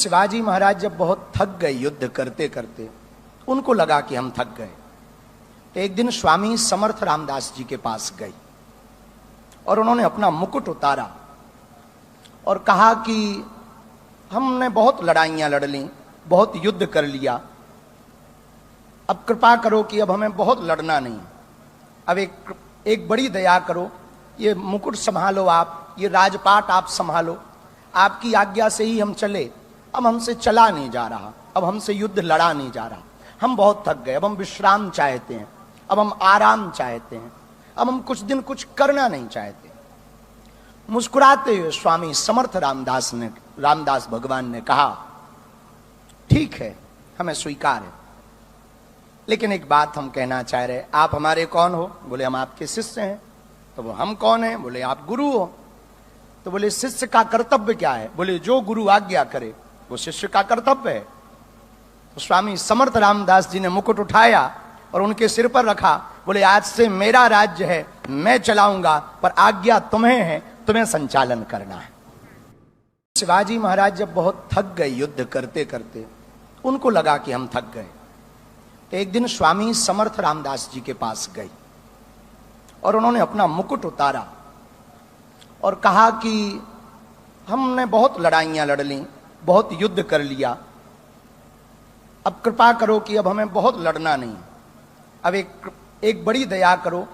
शिवाजी महाराज जब बहुत थक गए युद्ध करते करते, उनको लगा कि हम थक गए, तो एक दिन स्वामी समर्थ रामदास जी के पास गए और उन्होंने अपना मुकुट उतारा और कहा कि हमने बहुत लड़ाइयां लड़ ली, बहुत युद्ध कर लिया, अब कृपा करो कि अब हमें बहुत लड़ना नहीं, अब एक बड़ी दया करो, ये मुकुट संभालो आप, ये राजपाट आप संभालो, आपकी आज्ञा से ही हम चले, अब हमसे चला नहीं जा रहा, अब हमसे युद्ध लड़ा नहीं जा रहा, हम बहुत थक गए, अब हम विश्राम चाहते हैं, अब हम आराम चाहते हैं, अब हम कुछ दिन कुछ करना नहीं चाहते। मुस्कुराते हुए स्वामी समर्थ रामदास भगवान ने कहा, ठीक है, हमें स्वीकार है, लेकिन एक बात हम कहना चाह रहे, आप हमारे कौन हो? बोले हम आपके शिष्य हैं। तो वो हम कौन हैं? बोले आप गुरु हो। तो बोले शिष्य का कर्तव्य क्या है? बोले जो गुरु आज्ञा करे वो शिष्य का कर्तव्य है। तो स्वामी समर्थ रामदास जी ने मुकुट उठाया और उनके सिर पर रखा, बोले आज से मेरा राज्य है, मैं चलाऊंगा, पर आज्ञा तुम्हें है, तुम्हें संचालन करना है। शिवाजी महाराज जब बहुत थक गए युद्ध करते करते, उनको लगा कि हम थक गए, तो एक दिन स्वामी समर्थ रामदास जी के पास गए और उन्होंने अपना मुकुट उतारा और कहा कि हमने बहुत लड़ाइयां लड़ ली, बहुत युद्ध कर लिया, अब कृपा करो कि अब हमें बहुत लड़ना नहीं, अब एक बड़ी दया करो,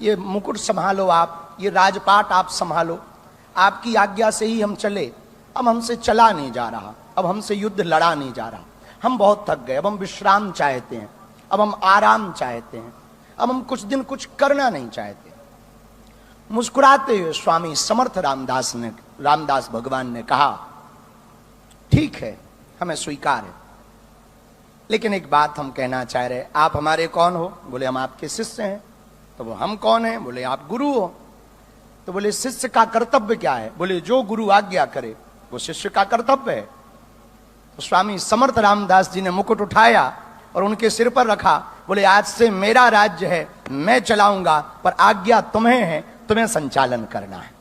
ये मुकुट संभालो आप, ये राजपाट आप संभालो, आपकी आज्ञा से ही हम चले, अब हमसे चला नहीं जा रहा, अब हमसे युद्ध लड़ा नहीं जा रहा, हम बहुत थक गए, अब हम विश्राम चाहते हैं, अब हम आराम चाहते हैं, अब हम कुछ दिन कुछ करना नहीं चाहते। मुस्कुराते हुए स्वामी समर्थ रामदास भगवान ने कहा, ठीक है, हमें स्वीकार है, लेकिन एक बात हम कहना चाह रहे, आप हमारे कौन हो? बोले हम आपके शिष्य हैं। तो वो हम कौन हैं? बोले आप गुरु हो। तो बोले शिष्य का कर्तव्य क्या है? बोले जो गुरु आज्ञा करे वो शिष्य का कर्तव्य है। तो स्वामी समर्थ रामदास जी ने मुकुट उठाया और उनके सिर पर रखा, बोले आज से मेरा राज्य है, मैं चलाऊंगा, पर आज्ञा तुम्हें है, तुम्हें संचालन करना है।